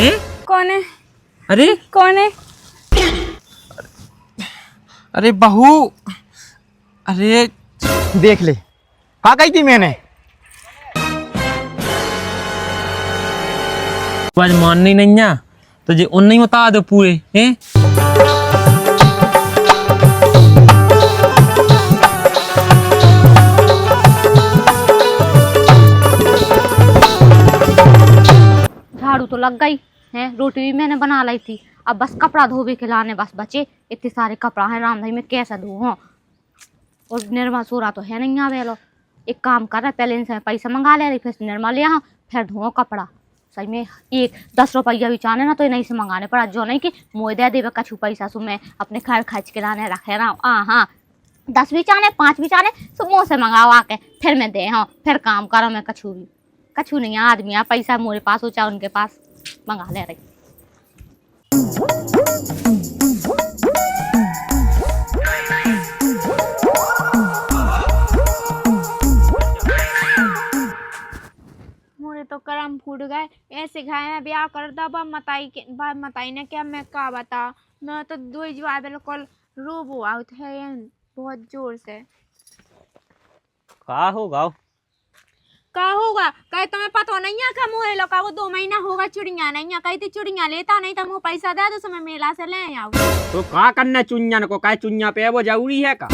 कौन है? अरे कौन है? अरे बहू, अरे देख ले, कहा गई थी मैंने। आज माननी नहीं है तुझे उन नहीं बता दो पूरे हैं। झाड़ू तो लग गई है, रोटी भी मैंने बना लाई थी, अब बस कपड़ा धोबे के लाने बस बचे। इतने सारे कपड़ा है राम भाई, मैं कैसे धोऊं? और निर्मा सोरा तो है नहीं आवे लो। एक काम कर रहा, पहले इनसे पैसा मंगा ले रही, फिर निर्मा ले आओ, फिर धो कपड़ा। सही में एक 10 रुपया भी चाहे ना तो नहीं से मंगाने पड़ा, जो नहीं कि मोह दे देवे कछु पैसा सु मैं अपने घर खर्च के लाने रखे रहा हूँ। हाँ 10 भी चाहे 5 भी चाहे सो मुँह से मंगाओ आके, फिर मैं दे हाँ, फिर काम करो। मैं कछु नहीं है आदमी है, पैसा मेरे पास हो चाहे उनके पास, मंगा ले रही। मोरे तो करम फूट गए, ऐसे घाय में ब्याह कर दबा मताई ने क्या मैं का बता। मैं तो दो जवाब बिल्कुल रोबो आउट है बहुत जोर से। का होगा कहे तुम्हें पता नहीं है का मोहे लोका वो 2 महीना होगा चुड़िया नहीं है, कही थी चुड़िया लेता नहीं तो मुँह पैसा दे दो समय मेला से ले आओ। तो का करना चुनिया को, का चुनिया पे वो जरूरी है का।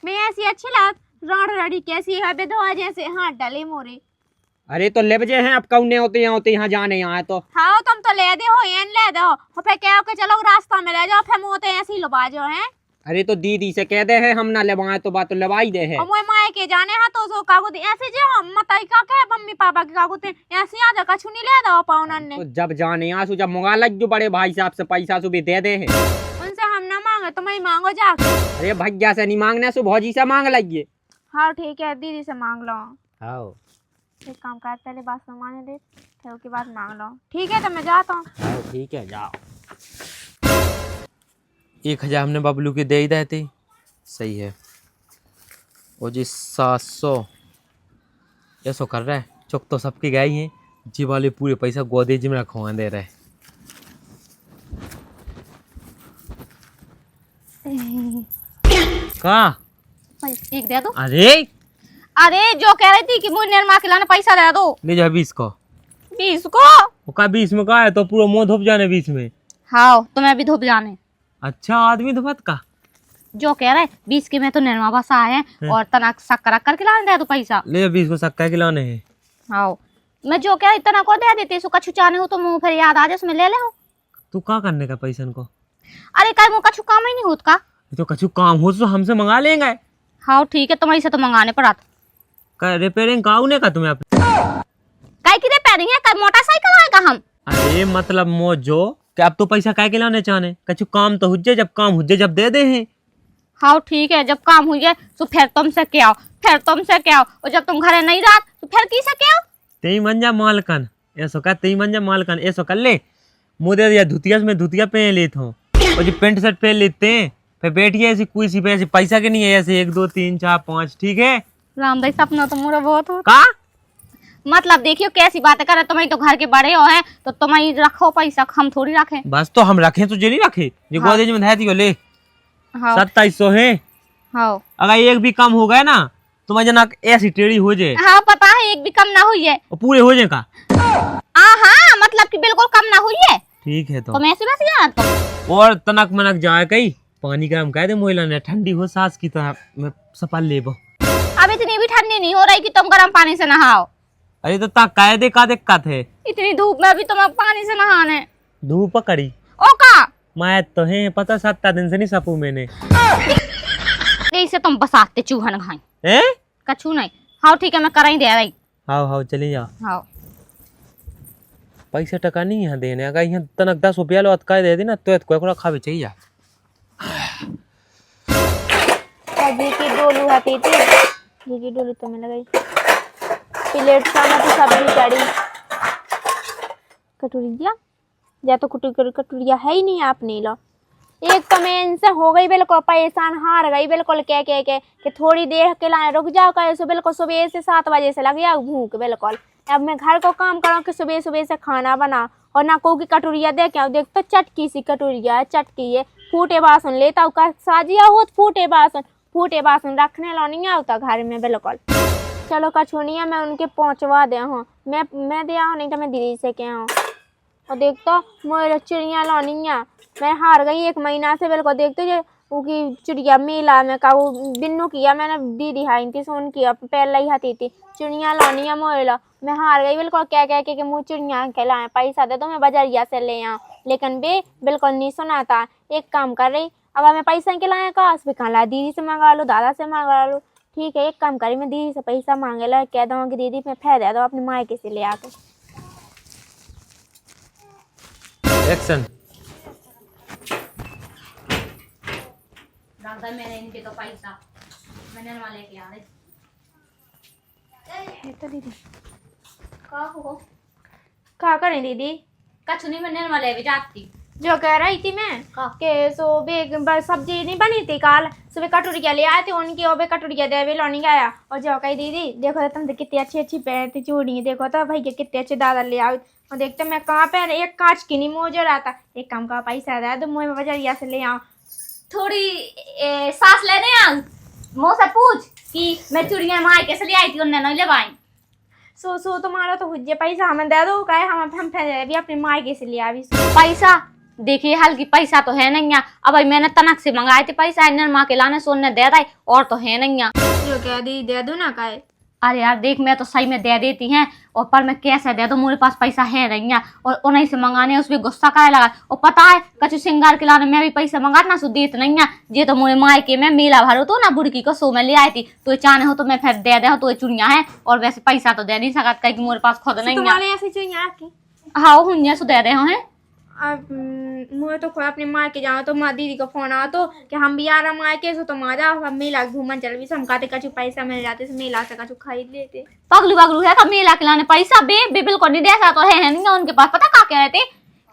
मैं ऐसी अच्छी लग राड रड़ी कैसी है बेधवा जैसे हाथ डाले मोरे। अरे तो ले बजे हैं अब कौने होते यहाँ जाने यहाँ तो। हाँ तुम तो ले दे हो ये ले दो फिर क्या के चलो रास्ता में ले जाओ, फिर मोते ऐसी लुबा जो है। अरे तो दीदी से कह दे है हम ना लेवाए तो बात तो लवाई दे है। मोए माए के जाने हा तो सो कागो ऐसे जो हम मताई का के मम्मी पापा के कागो ते ऐसे आ जा कछु नहीं ले दो पाउनन ने। तो जब जाने आसू जब मंगा लग जो बड़े भाई साहब से पैसा सु भी दे दे है। उनसे हम ना मांगे तुम ही मांगो जा। अरे भैया से नहीं मांगने सु भौजी से मांग लगिए। हाँ ठीक है दीदी से मांग लो। हाँ एक काम कर पहले बात सामान्य दे फिर उसके बाद मांग लो। ठीक है तो मैं जाता हूँ। ठीक है जाओ। 1000 हमने बबलू के दे ही देते, सही है। वो जी 700 ऐसा कर रहा है, चुक तो सबके गए ही हैं, जी वाले पूरे पैसा गोदेज में रखवा दे रहे। का एक दे दो। अरे जो कह रही थी कि मुझे निर्मा के लाने पैसा दे दो। ले जा 20 को। 20 को? वो का 20 में का है तो पूरा मुंह धोप जाने 20 में। हाँ तो मैं भी धोप जाने। अच्छा आदमी धोपत का जो कह रहे 20 के में तो निर्मा बस आए हैं और तना शक्कर करके लाने दे दो पैसा। ले 20 को शक्कर के लाने हैं। हाँ मैं जो कह रही तना को दे देती, सो कछु चाहने हो तो मुँह फिर याद आ जाए उसमें ले ले हो। तू का करने का पैसा को? अरे कहीं मुँह कछु काम ही नहीं होता का। तो कछु काम हो तो हमसे मंगा लेंगे। हाँ ठीक है तुम्हारी से तो मंगाने पड़ा था। का रिपेयरिंग का ने का तुम्हें अपने काय की रिपेयरिंग है, काय मोटरसाइकिल आएगा हम। अरे मतलब मोजो कि अब तो पैसा काय के लाने चाहने, कछु काम तो हुज्जे, जब काम हुज्जे जब दे दे हैं। हाँ ठीक है जब काम हुई है तो फिर तुमसे क्या हो, फिर तुमसे क्या हो, और जब तुम घरे नहीं रहा तो फिर की से क्या हो। तेई मंजा मालकन ऐसो का, तेई मंजा मालकन ऐसो कर ले, मुझे दिया धुतिया में धुतिया पहन लेता हूँ और जो पेंट शर्ट पहन लेते हैं, फिर बैठिए ऐसी कोई सी पे ऐसे पैसा के नहीं है, ऐसे 1 2 3 4 5 ठीक है। राम भाई सपना तो मोरा बहुत हो का मतलब देखियो कैसी बातें करे, तुम्हारी तो घर के बड़े हो हैं तो तुम्हारी रखो पैसा, हम थोड़ी रखें। बस तो हम रखें तो जे नहीं रखे जो हाँ। गोदेज में धै दियो ले। हाँ 2700 है। हाँ अगर एक भी कम हो गया ना तो मैं जना ऐसी टेढ़ी हो जाए। हाँ पता है एक भी कम ना हुई है और पूरे हो जाए का। हाँ मतलब कि बिल्कुल कम ना हुई है। ठीक है तो तुम ऐसी बस यार तुम और तनक मनक जाए कहीं पानी का हम कह दे मोहिला ने ठंडी हो सास की तरह मैं सपल ले बो। अब इतनी भी ठंडी नहीं हो रही कि तुम गर्म पानी से नहाओ। अरे तो ता कह दे का दिक्कत है, इतनी धूप में भी तुम पानी से नहाने। धूप कड़ी ओ का मैं तो है पता 7 दिन से नहीं सपू मैंने। ऐसे तुम बसाते चूहन खाई हैं कछु नहीं। हाँ ठीक है मैं कर ही दे रही। हाँ चली जा। हाँ पैसा टका नहीं यहाँ देने, अगर यहाँ तनक 10 रुपया लो अतका दे दी ना तो कोई खावे चाहिए। जी की डोलू है पीती जी की डोलू तो मैं लगाई प्लेट सामने तो सब्जी चढ़ी कटोरिया या तो कटोरिया है ही नहीं आपने लो। एक तो मैं इनसे हो गई बिल्कुल परेशान, हार गई बिल्कुल कह के कि थोड़ी देर के लाने रुक जाओ कहे सो बिल्कुल सुबह से 7 बजे से लग गया भूख बिल्कुल। अब मैं घर को काम करूँ कि सुबह सुबह से खाना बना और ना को की कटोरिया दे के आओ। देख तो चटकी सी कटोरिया है, चटकी है। फूटे बासन लेता का साजिया हो फूटे बासन रखने लो नहीं आता घर में बिल्कुल। चलो कछुनिया मैं उनके पहुँचवा दे हूँ, मैं दे आओ नहीं तो मैं दीदी से क्या हूँ। और देख तो मोर चिड़िया लानी है, मैं हार गई 1 महीना से बिल्कुल। देखते जो उनकी चिड़िया मेला में का वो बिन्नू किया मैंने दीदी हाई थी सोन किया पहले ही हाथी थी चिड़िया लानी है मोला। मैं हार गई बिल्कुल कह के मुँह चिड़िया खिलाए पैसा दे तो मैं बाजारिया से ले आऊँ, लेकिन बे बिल्कुल नहीं सुनाता। एक काम कर रही अब मैं पैसा के लाए का उस कहाँ ला, दीदी से मंगा लो दादा से मंगा लो। ठीक है एक काम करी मैं दीदी से पैसा मांगे ला, कह दूँ कि दीदी मैं फै दे दो अपने मायके से ले आके। एक्शन। मैंने इनके तो पैसा मैंने लेके आ रही तो दीदी हो क्या करें दीदी? कछु नहीं, मैंने वाले भी जाती जो कह रही थी मैं कि सब्जी नहीं बनी थी कल सुबह कटोरिया ले आए थे उनकी और कटोरिया दे लौनी गया। और जो कही दीदी देखो तो तुम तो कितनी अच्छी पहनती चूड़ी, देखो तो भाई के कितने अच्छे दादा ले आओ। और देखते मैं कहाँ पहन एक कांच की नहीं मोजो रहा था। एक काम का पैसा दे दो मुँह में बाजारिया से ले आओ। थोड़ी सांस लेने आ मुँह से पूछ कि मैं चूड़ियाँ माँ कैसे ले आई थी, उन्होंने नहीं लेवाई। सो तुम्हारा तो हुज्जे पैसा हमें दे दो कहे हम फिर भी अपने मायके से ले आवी। पैसा देखिए हल्की पैसा तो है नहीं है। अब भाई मैंने तनक से मंगाए थे पैसा, इन माँ के लाने सोने दे रहा और तो है नहीं है। जो कह दी दे दो ना कहे। अरे यार देख मैं तो सही में दे देती हैं और पर मैं कैसे दे दूं, मेरे पास पैसा है नहीं है और उन्हीं से मंगाने उसमें गुस्सा करे लगा। और पता है कछु श्रृंगार के लाने मैं भी पैसा मंगा ना सुदीत नहीं है। ये तो मुझे मायके में मेला भरो तो ना बुड़की को सो में ले आई थी, तो चाहने हो तो मैं फिर दे दे तो चुड़िया है और वैसे पैसा तो दे नहीं सकता कहीं मेरे पास खुद नहीं है। हाँ हुनिया सो दे रहे हैं। अब मुझे तो खुद अपने मायके जाओ तो माँ दीदी का फोन आओ तो कि हम भी आ रहा मायके से, तो आ जाओ हम मेला घूमन चल भी हम कहते कछु पैसा मिल जाते मेला से कछु खरीद लेते। पगलू है का मेला खिलाने पैसा बे बिल्कुल नहीं दे तो है नहीं उनके पास। पता क्या कह रहे थे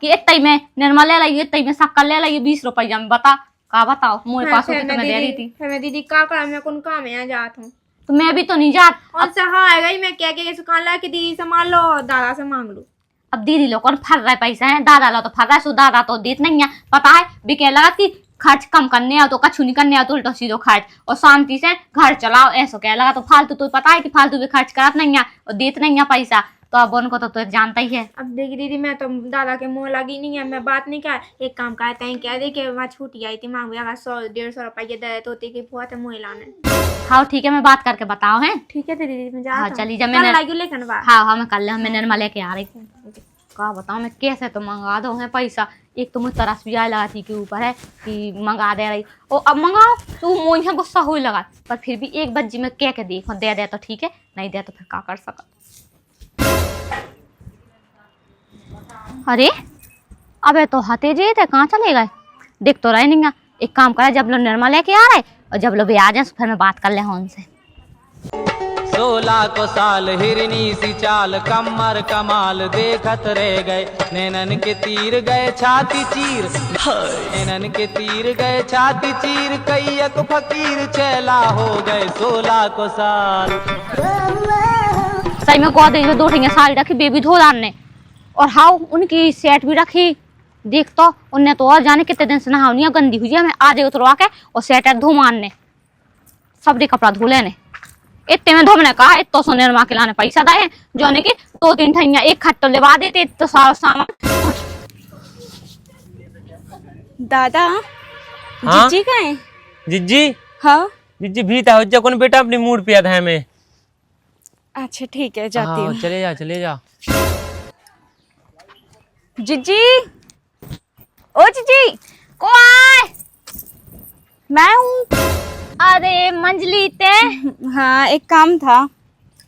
कि इतना में निर्मा ले लाई, इतना में शक्कर ले लाई 20 रुपया में। बता का बताओ मेरे पास होती तो मैं दे रही थी। मैं दीदी का काम मैं कौन काम है जात हूँ तो मैं भी तो नहीं जात। और से हाँ है मैं क्या क्या सुखान ला कि दीदी से मान लो दादा से मांग लो। अब दीदी लोग कौन फर रहा है पैसा है, दादा लो तो फर रहा है, सो दादा तो देत नहीं है। पता है बिके लगा कि खर्च कम करने आओ तो कछु नहीं करने आओ तो उल्टा सीधो खर्च और शांति से घर चलाओ ऐसा कह लगा। तो फालतू तो पता है कि फालतू भी खर्च करत नहीं है और देत नहीं है पैसा, तो अब उनको तो जानता ही है। अब देखी दीदी मैं तो दादा के मुँह लगी नहीं है, मैं बात नहीं कर। एक काम करते हैं क्या देखे वहाँ छूटी आई थी मांग 100-150 रुपये दे तोते की फुआ थे मुँह लाने। हाँ ठीक है मैं बात करके बताओ है। ठीक है दीदी मैं जा। हाँ चली जा मैंने लेकिन हाँ मैं कर ले मैं निर्मा लेके आ रही का बताऊँ मैं कैसे तो मंगा दो है पैसा। एक तो मुझे तरस भी आए लगा थी के ऊपर है कि मंगा दे रही और अब मंगाओ तो मुझे गुस्सा हो लगा, पर फिर भी एक बज्जी में कह के देखो दे तो ठीक है, नहीं दे तो फिर क्या कर सका। अरे अबे तो हते जे थे कहाँ चले गए, देख तो रहे नहीं। एक काम करे जब लोग निर्मा लेके आ रहे और जब लोग भी आ जाए फिर मैं बात कर ले उनसे। 16 को साल हिरनी सी चाल कमर कमाल देखत रह गए, नैनन के तीर गए छाती चीर, नैनन के तीर गए छाती चीर, कैयक फकीर चेला हो गए 16 को साल। सही में गोदरेज में 2 साड़ी रखी बेबी धोदान ने और हाँ उनकी सेट भी रखी। देख तो उनने तो और जाने कितने दिन से नहावनी गंदी हुई है। मैं आज उतरवा के और सेट धो मारने सबने कपड़ा धो लेने इतने में धोने कहा इतो सो निर्मा के लाने पैसा दाए जो ने की 2-3 ठैया एक खट्टो लेवा देते तो सारा सामान। दादा हाँ? जीजी कहाँ है? जिज्जी हाँ जिज्जी भीता हो जा कौन बेटा अपनी मूड पिया था हमें। अच्छा ठीक है जाती हूँ। चले जा जीजी ओ जीजी को आए मैं हूँ। अरे मंजली ते हाँ एक काम था।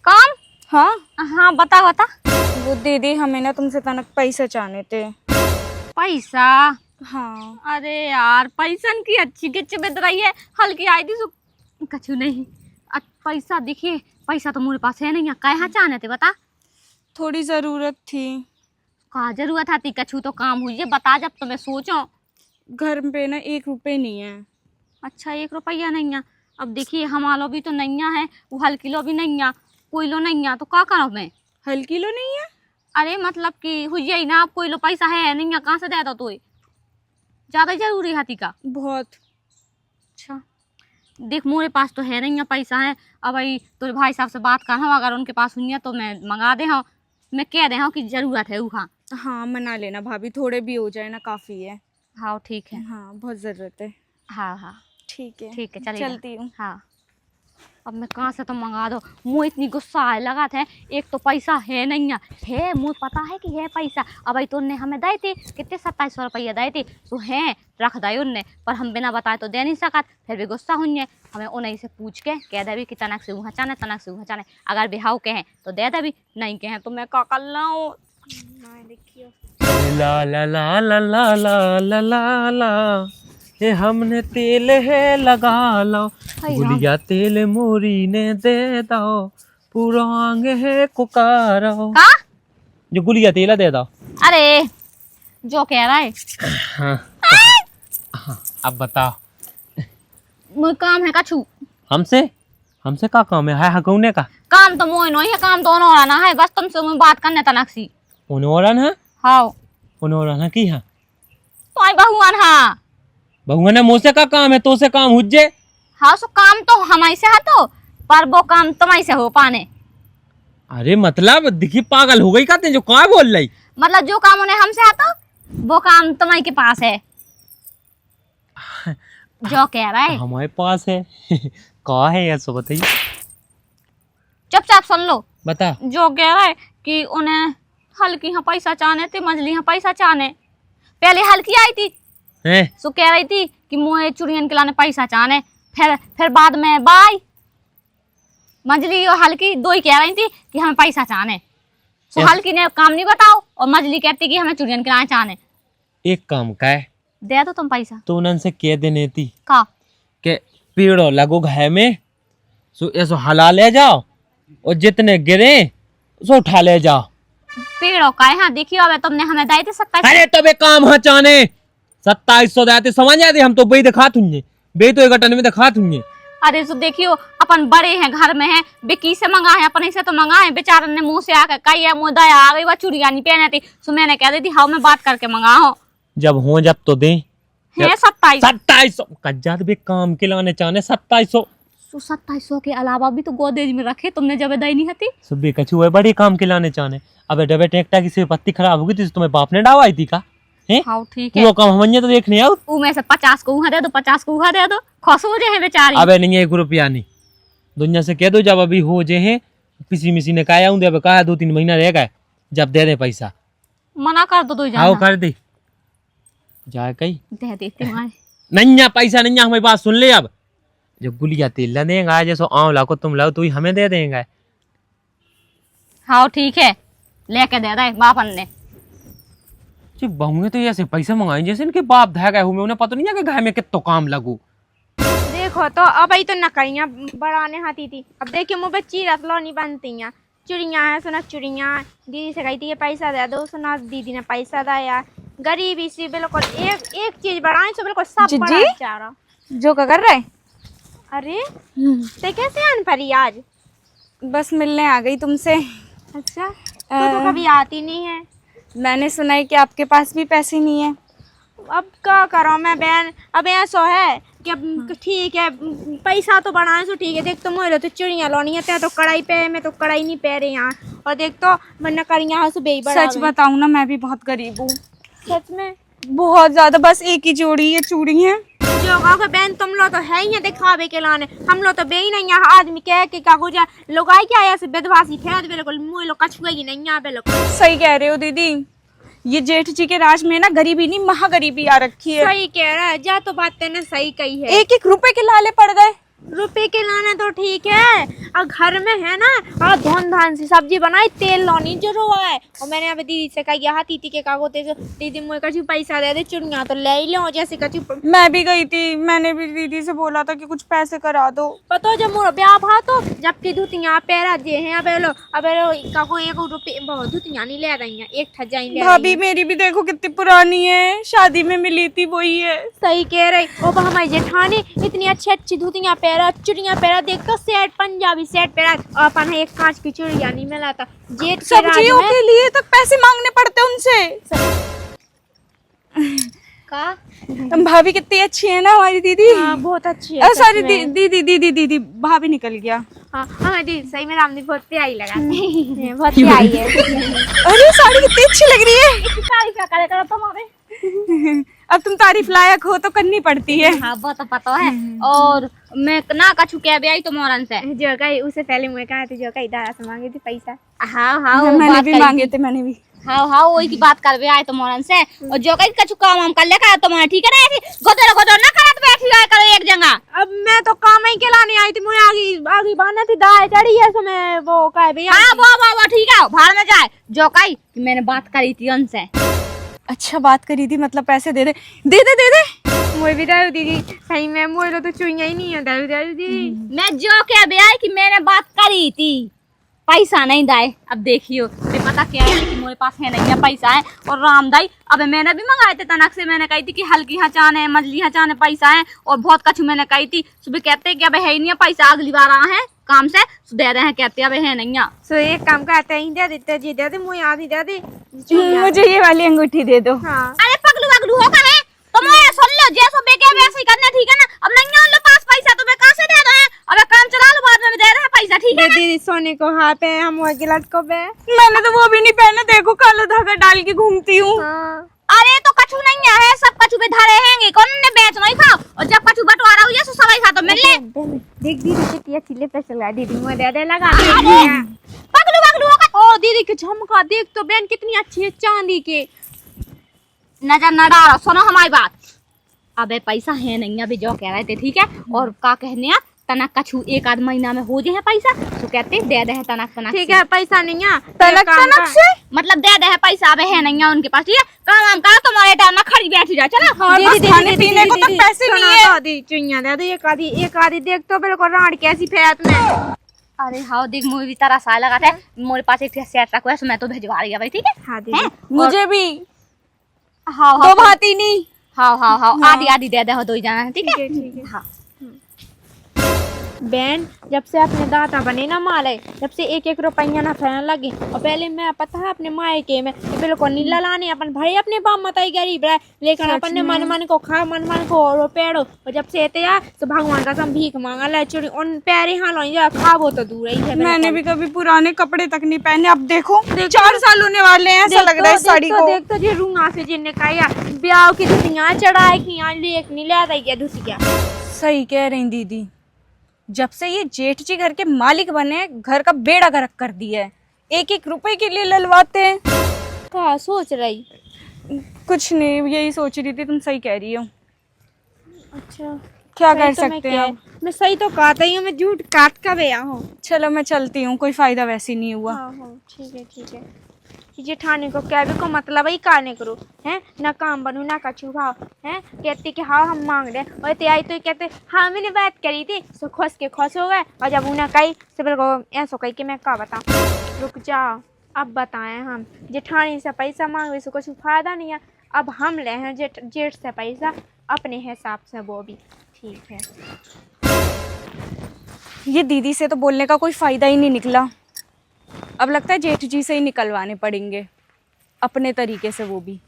काम हाँ हाँ बता वो दीदी हमें ना तुमसे तनक पैसा चाहने थे। पैसा। हाँ अरे यार पैसन की अच्छी गिच बिद रही है हल्की आई थी कछु नहीं। पैसा देखिए पैसा तो मेरे पास है नहीं है, कहाँ चाहने थे बता। थोड़ी जरूरत थी। कहाँ जरूरत आती कछु तो काम हुई है बता जब तो मैं सोचो। घर पे ना 1 रुपये नहीं है। अच्छा 1 रुपया नहीं है। अब देखिए हमारो भी तो नहीं है वो हल्की लो भी नहीं है कोई लो नहीं है तो क्या करो मैं। हल्की लो नहीं है अरे मतलब कि हुई ही ना, अब कोई लो पैसा है नहीं, कहाँ से दे दो तो ज्यादा जरूरी हाथी का। बहुत। अच्छा देख मेरे पास तो है नहीं पैसा है, अब भाई तो भाई साहब से बात कर हूँ, अगर उनके पास हुई है तो मैं मंगा दे हूँ, मैं कह दे हूँ कि जरूरत है वहाँ। हाँ मना लेना भाभी, थोड़े भी हो जाए ना काफी है। हाँ ठीक है। हाँ बहुत जरूरत है। हाँ हाँ ठीक है चलेगा। चलती हूँ। हाँ अब मैं कहाँ से तो मंगा दो, मुँह इतनी गुस्सा आए लगा था, एक तो पैसा है नहीं है, मुँह पता है कि है पैसा, अब भाई तो उनने हमें दे थे कितने 2700 रुपये दे थे, तो हैं रख दे उनने, पर हम बिना बताए तो दे नहीं सकत, फिर भी गुस्सा हुई है, हमें उन्हीं से पूछ के कह दे कि तनक से वहाँ चाने, तनक से वहाँ चाने, अगर बिहाव के हैं तो दे दे, नहीं के हैं तो मैं का कर लाऊं। ला ला ला ला ला ला ला ला ला, ये हमने तेल है लगा लो, गुलिया तेल मोरी ने दे दो, पूरा आंग है कुकारो। का जो गुलिया तेल है दे दो। अरे जो कह रहा है। हाँ, हाँ अब बताओ। मुझे काम है कछु। हमसे हमसे का काम है हकौने का काम तो मोह नहीं है, काम तो उन्होंने ना है, बस तुमसे मैं बात करने तनक सी। उन्होंने ना हाँ उन्होंने की हाँ तो आई बहुआन। हाँ बहुआ ने मुझसे का काम है तो से काम हुज्जे। हाँ सो काम तो हमारे से है, तो पर वो काम तुम्हारे से हो पाने। अरे मतलब दिखी पागल हो गई का जो क्या बोल रही, मतलब जो काम उन्हें हमसे है तो वो काम तुम्हारे के पास है, जो कह रहा है। हमारे पास है का है यार, सो बताइए। चुपचाप सुन लो। बता। जो कह रहा है कि उन्हें हल्की यहाँ पैसा चाहने थे, मजली यहाँ पैसा चाहने, पहले हल्की आई थी हैं सो कह रही थी कि मुझे चुड़ियन के लाने पैसा चाहने, फिर बाद में बाई मजली और हल्की दो ही कह रही थी कि हमें पैसा चाहने, सो हल्की ने काम नहीं बताओ और मजली कहती कि हमें चुड़ियन के लाने चाहने। एक काम का है दे दो तुम पैसा। तो उनसे कह देने थी का के पेड़ो लगो घर में, सो ऐसो हला ले जाओ और जितने गिरे सो उठा ले जाओ। पेड़ों का है। हाँ देखियो अब तुमने हमें दाई थे 27। अरे तबे काम हाँ चाने 2700 देते समझ आते, हम तो बई दिखा तुझे बे तो एक टन में दिखा तुझे। अरे तो देखियो अपन बड़े हैं, घर में हैं, बेकी से मंगा है, अपने से तो मंगा है, बेचारे ने मुंह से आकर कही है, मुँह दया आ गई, वह चुड़िया नहीं पहने थी, सो मैंने कह दी थी हाँ मैं बात करके मंगाओ। जब हो जब तो दे। है 2700 कज्जाद भी काम के लाने चाने 2700। 2700 के अलावा भी तो गोदेज में रखे तुमने, जब दई नहीं हती सुबह कछु है बड़े काम के लाने चाने। अब डबे ट्रैक्टर की से पत्ती खराब हो गई थी, तुम्हें बाप ने डावाई थी का हैं? हाँ ठीक है। वो काम हमने तो देखने आओ। ऊ में से 50 को दे दो, 50 को दे दो, खुश हो जाए बेचारी। अबे नहीं 1 रुपया नहीं, दुनिया से कह दो जब अभी हो जे हैं पिसी मिसी ने कहा अब कहा 2-3 महीना रह गए, जब दे दे पैसा। मना कर दो तो आओ कर दे जाए कहीं दे देते हैं। नहीं पैसा नहीं हमारी बात सुन ले। अब जो गुलिया तेल ला देंगे जैसो आंवला को तुम लाओ तो ही हमें दे देंगे। हाँ ठीक है लेके दे रहे बापन ने। बहुए तो ऐसे पैसे मंगाए जैसे इनके बाप धा गए हुए, उन्हें पता नहीं है कि घर में कितना काम लगू। देखो तो अब आई तो नकरियाँ बढ़ाने हाथी थी, अब देखियो मुँह पे चीरा नहीं बनती हैं, चुड़ियाँ हैं सुना चुड़ियाँ। दीदी से कही थी ये पैसा दे दो, सुना दीदी ने पैसा दिया। गरीबी सी बिल्कुल एक चीज बढ़ाई सो बिल्कुल सब बढ़ा बेचारा। जो क्या कर रहे? अरे ते कैसे आन परी आज? बस मिलने आ गई तुमसे। अच्छा तो कभी आती नहीं है। मैंने सुना है कि आपके पास भी पैसे नहीं है। अब क्या करो मैं बहन, अब ऐसा है कि अब ठीक है पैसा तो बढ़ाए सो ठीक है। देख तो मोरे तो चिड़िया लानी है तो कढ़ाई पे, मैं तो कढ़ाई नहीं पे रही यहाँ, और देख तो वरना करी यहाँ से बेई बड़ा। सच बताऊं ना मैं भी बहुत गरीब हूँ, सच में बहुत ज्यादा। बस एक ही जोड़ी ये चूड़ी है। जो कहोगे बहन तुम लोग तो है ही है दिखावे के लाने, हम लोग तो बे ही नहीं है। आदमी कह के का गुजा लोग आई क्या ऐसे बेदवासी थे बिल्कुल, मुँह लोग कछुआ ही नहीं यहाँ बिल्कुल। सही कह रहे हो दीदी, ये जेठ जी के राज में ना गरीबी नहीं महागरीबी आ रखी है। सही कह रहा है, जा तो बात तेने सही कही है। 1-1 रुपए के लाले पड़ गए। रुपए के लाने तो ठीक है, और घर में है ना और धोन धान सी सब्जी बनाई, तेल लानी जरूर है। और मैंने अभी दीदी से कहा यहाँ तीती के का होते दीदी मुझे कछु पैसा दे दे, चुड़िया तो ले ही लो जैसे कछु। मैं भी गई थी, मैंने भी दीदी से बोला था कि कुछ पैसे करा दो। पता जब मोर ब्याह भा तो जबकि धुतियाँ पैरा जे हैं अब लो काको 1 रुपये बहुत धुतियाँ नहीं ले रही हैं, एक ठजाई ले भाभी मेरी भी देखो कितनी पुरानी है, शादी में मिली थी वही है। सही कह रही। ओ हमारी जेठानी इतनी अच्छी धुतियाँ पहरा चुड़िया पहरा देख तो सेट पंजाबी सेट पहरा अपन एक कांच की चूड़िया नहीं मिला था जेठ के राज सब्जियों में के लिए तक पैसे मांगने पड़ते उनसे। का भाभी कितनी अच्छी है ना हमारी दीदी। हाँ बहुत अच्छी है सॉरी दीदी दीदी दीदी भाभी निकल गया। हाँ हाँ दीदी सही में रामदी बहुत प्यारी लगा बहुत प्यारी है अरे साड़ी कितनी अच्छी लग रही है। इतनी प्यारी क्या करेगा तुम्हारे अब तुम तारीफ लायक हो तो करनी पड़ती है। हाँ वो तो पता है। और मैं ना कछु कह भी आई तो मोरन से जो कही उससे पहले मुझे कहा थी जो कही दादा से मांगी थी पैसा। हाँ हाँ वो मैंने बात भी करी मांगे थी। थे मैंने भी। हाँ हाँ वही की बात कर भी आए तो मोरन से और जो कहीं कछु काम वाम कर लेगा तो मोरन ठीक है ना ऐसी गोदर गोदर ना करत बैठी रहा करो एक जगह। अब मैं तो काम ही के लाने आई थी मुझे आगे आगे बांधना थी दाएं चढ़ी है तो मैं वो कहे भैया हाँ वो ठीक है भाड़ में जाए जो कही कि मैंने बात करी थी उनसे। अच्छा बात करी थी मतलब पैसे दे दे। मुझे भी दारू दीदी सही में मुझे तो चुईया ही नहीं है दारू दारू दीदी। मैं जो कह भी आई कि मैंने बात करी थी पैसा नहीं दाए। अब देखियो मुझे पता क्या है कि मेरे पास है नहीं है पैसा है और रामदाई अब मैंने भी मंगाए थे तनक से। मैंने कही थी कि हल्की हचान है मजली हचान है पैसा है और बहुत कछु मैंने कही थी। सुबह कहते हैं कि अब है ही नहीं है पैसा अगली बार आए हैं काम से दे रहे हैं कहते अब है नहीं है। सो एक काम करते हैं दे देते जी दे दे मुझे आधी दे दे मुझे ये वाली अंगूठी दे दो। हाँ अरे पगलू वगलू होगा है तो मैं सुन लो जैसा बेके वैसे ही करना ठीक है ना। अब नहीं है उन लोग पास पैसा तो मैं कहाँ से दे रहे हैं। अब काम चला लो बाद में दे रहे हैं पैसा ठीक है ना। दीदी सोने को हाथ पे हम वो गिलट को पे मैंने तो वो भी नहीं पहना देखो काला धागा डाल के घूमती हूँ। हाँ अरे तो कछु नहीं है सब कछु पे धरे हैंगे कौन ने बेच नहीं खाओ और जब कछु बंटवारा हुई सो सवाई खा तो मिल ले। देख दीदी कितनी अच्छी लिपस्टिक चला दीदी मुझे दे दे लगा पगलू वगलू होगा ओ दीदी के झमका देख तो बहन कितनी अच्छी है चांदी के। नजर न डालो सुनो हमारी बात। अबे पैसा है नहीं अभी जो कह रहे थे ठीक है और का कहने आप तनक कछु एक आध महीना में हो जाए पैसा तो कहते दे दे तनक तनक ठीक है पैसा नहीं है तनक से मतलब दे दे पैसा अबे है नहीं है उनके पास ठीक है। काम वाम करो तुम्हारे टाइम ना खड़ी बैठी जा चलो। और बस खाने पीने को तक पैसे नहीं है। दादी चुईया दे दे एक आधी देख तो बिल्कुल राड कैसी फेंक में। अरे हाँ देख मुझे भी तरह सा लगा था मेरे पास एक सेट रखा है मैं तो भिजवा रही है भाई ठीक है। हाँ दीदी मुझे भी हाँ दो भाती नहीं। हाँ आधी आधी दे दे हो दो ही जाना है ठीक है। ठीक है हाँ बहन जब से अपने दादा बने ना माले जब से एक एक रुपया ना फैन लगे और पहले मैं पता है अपने मायके में बिल्कुल नीला लाने अपन भाई अपने बाप मताई गरीब रहे लेकिन अपन ने मन मन को खा मन मन को और पेड़ो और जब से यार तो भगवान का हम भीख मांगा ले चुड़ी उन पैरे हाल खावो तो दूर ही है। मैंने भी कभी पुराने कपड़े तक नहीं पहने। अब देखो 4 साल होने वाले हैं ऐसा लग रहा है इस साड़ी को। देख तो जी रूंगा से जिनने कहा ब्याह की धुतियां चढ़ाए की यहाँ लेक नहीं ले आता क्या धुतिया। सही कह रही दीदी जब से ये जेठ जी घर के मालिक बने घर का बेड़ा गर्क कर दिया है। एक एक रुपए के लिए ललवाते हैं। क्या सोच रही? कुछ नहीं यही सोच रही थी। तुम सही कह रही हो। अच्छा क्या सही कर तो मैं सकते क्या- हैं। मैं सही तो कहता ही हूँ मैं झूठ काट का गया हूँ। चलो मैं चलती हूँ कोई फायदा वैसे नहीं हुआ। हाँ ठीक है जेठानी को क्या भी को मतलब ही काने करो हैं ना काम बनू ना कछु भाव हैं कहते कि हाँ हम मांग रहे और ते आई तो कहते हाँ मैंने बात करी थी सो खुश के खुश हो गए और जब उन्हें कही तो बिल्कुल को ऐसा कही कि मैं क्या बताऊँ। रुक जाओ अब बताएं हम जेठानी से पैसा मांगे से कुछ फायदा नहीं है। अब हम ले हैं जेठ से पैसा अपने हिसाब से वो भी ठीक है। ये दीदी से तो बोलने का कोई फायदा ही नहीं निकला। अब लगता है जेठ जी से ही निकलवाने पड़ेंगे अपने तरीके से वो भी।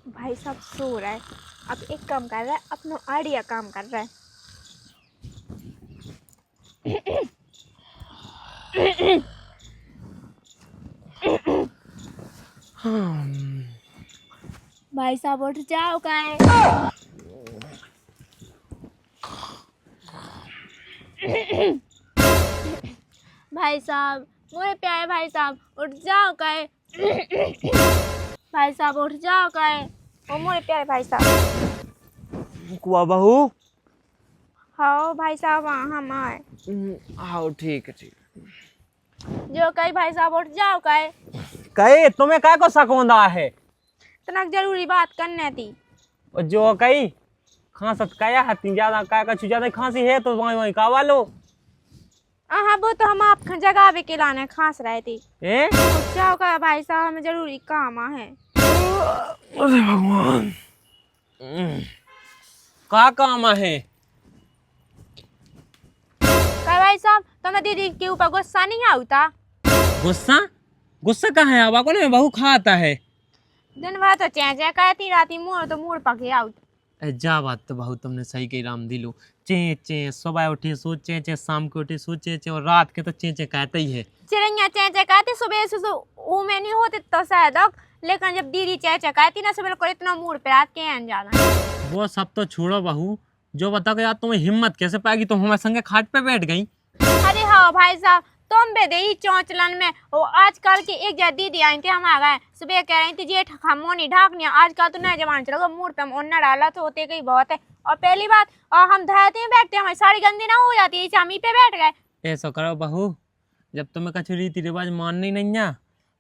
भाई साहब सो रहा है अब एक काम कर रहा है अपना आइडिया काम कर रहा है। भाई साहब उठ जाओ का है। भाई साहब मोरे प्यारे भाई साहब उठ जाओ का है। भाई साहब उठ जाओ का है ओ मोरे प्यारे भाई साहब। कुआ बहू हाँ भाई साहब हम आए हाँ ठीक है जो कही भाई साहब उठ जाओ का है। कहे तुम्हें काय को सकौंदा है तनक जरूरी बात करने थी। और जो कही खांसत काया हती ज्यादा काय का ज्यादा खांसी है तो वहीं वहीं कावा लो। हाँ वो तो हम आप जगावे के लाने खास रहे थे। ए क्या होगा भाई साहब, हमें जरूरी काम है। अरे भगवान का काम है? क्या भाई साहब, तुम्हें दीदी के ऊपर गुस्सा नहीं आता? गुस्सा? गुस्सा कहाँ है? अब को बहू खाता है। दिन भर तो चै चै कहती रहती, मुँह तो मुँह पके आउट। जा बात तो बहुत तुमने सही कही राम दिलो। चे चे सुबह उठे सो चे चे, शाम को उठे सो चे चे, और रात के तो चे चे कहते ही है। चिड़िया चै चै कहती सुबह से वो में नहीं होते तो शायद, लेकिन जब दीदी चै चै कहती ना सुबह को इतना मूड पे रात के जाना। वो सब तो छोड़ो बहू, जो बता यार तुम्हें हिम्मत कैसे पाएगी? तुम हमारे संगे खाट पे बैठ गई। अरे हाँ भाई साहब, तुम बे दे चौंचलन में वो आजकल की एक जब दीदी आई थी हमारा, सुबह कह रही थी जेठ खमोनी ढाकनी। आजकल तो नया जमाना चलो मूड पे ओढ़ना डाला तो होते कहीं बहुत है। और पहली बात, और हम धरती में बैठते, हमारी साड़ी गंदी ना हो जाती है, चामी पे बैठ गए। ऐसा करो बहू, जब तुम्हें कछ रीति रिवाज माननी नहीं है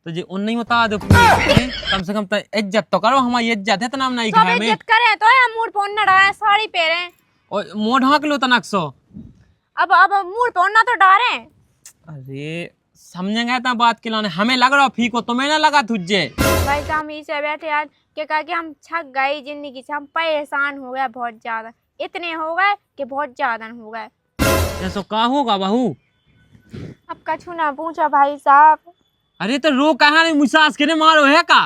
तो जे उन नहीं बता दो कम से कम तो इज्जत तो करो। हमारी इज्जत है तो नाम नहीं सब घर में। इज्जत करें तो है, मूड पे ओढ़ना डाले, साड़ी पहने और मुंह ढाक लो तनक सो। अब मूड पे ओढ़ना तो डाले। अरे समझेंगे तो बात के लाने, हमें लग रहा फीको, तुम्हें ना लगा तुझे। भाई साहब हम इसे बैठे आज क्या कहा कि हम छक गए जिंदगी से, हम परेशान हो गए बहुत ज्यादा, इतने हो गए कि बहुत ज्यादा हो गए। ऐसा का होगा बहू? अब कछु ना पूछो भाई साहब। अरे तो रो कहा नहीं, मुसास के ने मारो है का?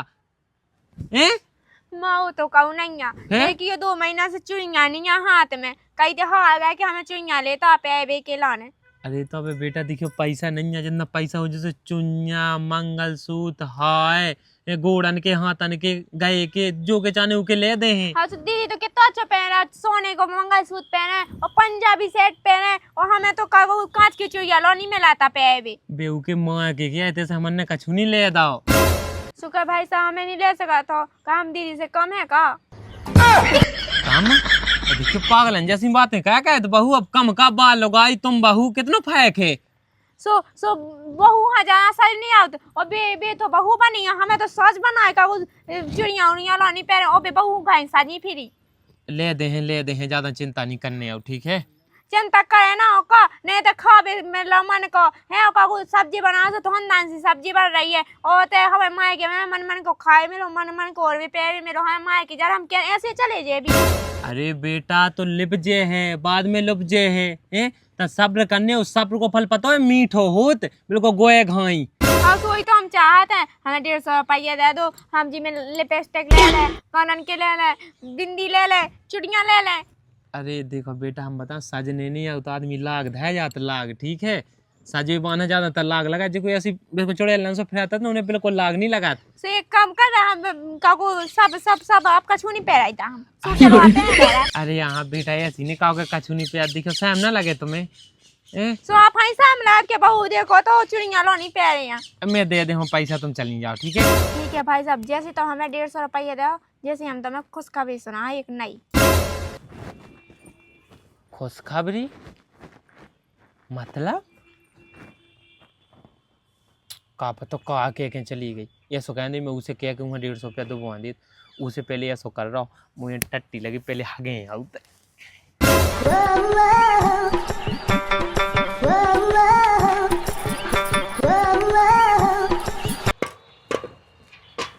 माऊ तो कहू नहीं है, लेकिन ये 2 महीना से चुईया नहीं है हाथ में, कई दे हार गए कि हमें चुईया लेता पे के लाने। अरे तो अबे बेटा देखियो, पैसा नहीं है, जितना पैसा हो जैसे चुनिया मंगलसूत्र हाय गोड़न के हाथन के गए के जो के चाने उके ले दे हैं। हाँ तो दीदी तो कितना अच्छा पहना, सोने को मंगलसूत्र पहने और पंजाबी सेट पहने, और हमें तो कांच की चुईया लोनी में लाता पे बेऊ के माँ के क्या ऐसे हमने कछु नहीं ले दाओ। शुक्र भाई साहब हमें नहीं ले सका था, काम दीदी से कम है का? काम देखियो पागल जैसी बातें क्या कहे तो बहू अब कम का बाल लगाई तुम बहू कितना फैक है। सो बहू हजार सज नहीं आउत, और बे तो बहू बनी है, हमें तो सज बनाए का वो चुड़िया उड़िया लानी पहने, और बे बहू घाई साजी फिरी। ले दे हैं ज्यादा चिंता नहीं करने आओ, ठीक है? चिंता करे ना का नहीं तो खा भी मेरा मन को है का को सब्जी बना तो धन सी सब्जी बन रही है, और ते हमें माय के मन मन को खाए मिलो, मन मन को और भी पैर मिलो है माय के जरा हम क्या ऐसे चले जे भी। अरे बेटा तो लिपजे है बाद में लुपजे है तो सब्र करने, उस सब्र को फल पता है मीठो होत बिल्कुल गोए घाई। हाँ तो वही तो हम चाहते हैं, हमें 150 रुपया दे दो, हम जी में लिपस्टिक ले ले, कानन के ले ले, बिंदी ले ले, चुड़ियाँ ले ले। अरे देखो बेटा हम बता सजने नहीं है तो आदमी लाग धै जाता लाग, ठीक है? सजे बांधा जाता तो लाग लगा, जो कोई ऐसी बिल्कुल चौड़े लन से फिराता ना उन्हें बिल्कुल लाग नहीं लगा। तो एक काम कर रहा हम काको सब आपका छूनी पहराई था हम सूटर आते हैं। अरे यहाँ बेटा ऐसी नहीं कहोगे कछु नहीं पे देखो सैम ना लगे तुम्हें। सो आप हाई साम लाभ के बहू देखो तो चुड़ियाँ लोनी पहरे हैं। मैं दे दे हूँ पैसा, तुम चली जाओ, ठीक है? ठीक है भाई साहब, जैसे तो हमें 150 रुपया दो, जैसे हम तुम्हें खुशखबरी सुना एक नई। खुशखबरी मतलब का पता का के चली गई? ये सो कहने मैं उसे कह के वहाँ 150 रुपया दो बुआ दी, उसे पहले ये सो कर रहा हूँ, मुझे टट्टी लगी पहले आगे आउट।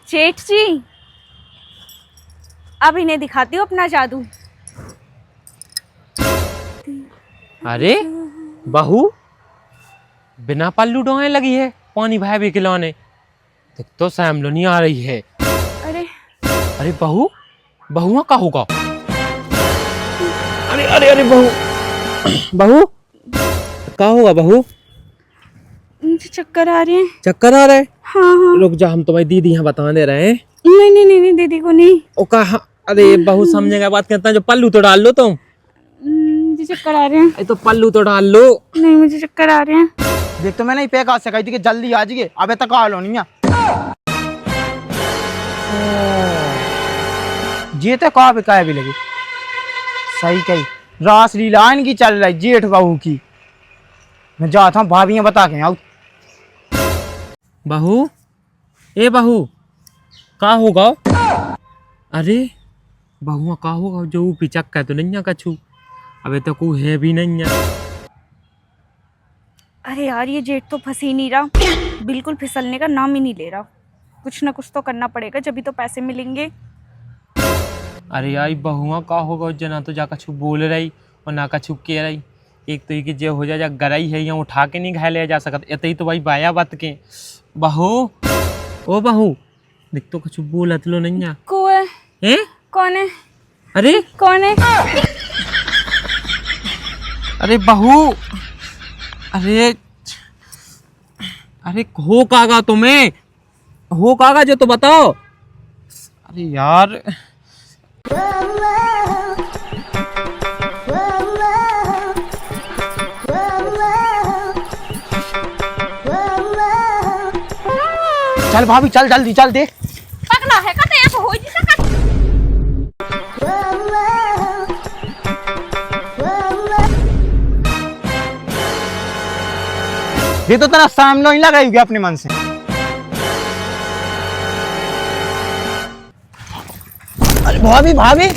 सेठ जी अब इन्हें दिखाती हूँ अपना जादू। अरे बहू बिना पल्लू डोए लगी है पानी भाई भी खिलौने, देख तो सैम लो नहीं आ रही है। अरे अरे बहू बहुआ का होगा? अरे अरे अरे बहू बहू का होगा बहू? मुझे चक्कर आ रहे हैं। चक्कर आ रहा है? हाँ हाँ। रुक जा हम तुम्हारी दीदी यहाँ बता दे रहे हैं। नहीं दीदी को नहीं। ओ कहा? अरे बहू समझेगा बात करता है, जो पल्लू तो डाल लो तुम। मुझे चक्कर आ रहे हैं। तो पल्लू तो डाल लो। नहीं मुझे चक्कर आ रहे हैं। देख तो मैंने पैक आज से कही थी कि जल्दी आ जाइए, अबे तक आ लो नहीं है। ये तो कहा पे कहा भी लगी सही कही, रास लीला इनकी चल रही जेठ बहू की। मैं जाता हूँ भाभी बता के आऊँ। बहू ए बहू का होगा? अरे बहुआ का होगा जो पिचक का तो नहीं है कछु, अबे तो कोई है भी नहीं है। अरे यार ये जेठ तो फंस ही नहीं रहा, बिल्कुल फिसलने का नाम ही नहीं ले रहा। कुछ ना कुछ तो करना पड़ेगा, जब तो पैसे मिलेंगे। अरे यार बहुआ का होगा जना तो जा कछु बोल रही और ना कछु कह रही। एक तो ये जे हो जा गरई है यहाँ उठा के नहीं घाय ले जा सकत। एतई तो भाई बाया बात के बहू ओ बहू देख तो कछु बोलत लो नहीं है। को है? हैं? कौन है? अरे कौन है? अरे बहू अरे अरे हो कागा तुम्हें हो कागा जो तो बताओ। अरे यार चल भाभी चल जल्दी चल देख। पगला है का ते हो जी सकत। ये तो तेरा सामने ही लगा ही अपने मन से। अरे भाभी भाभी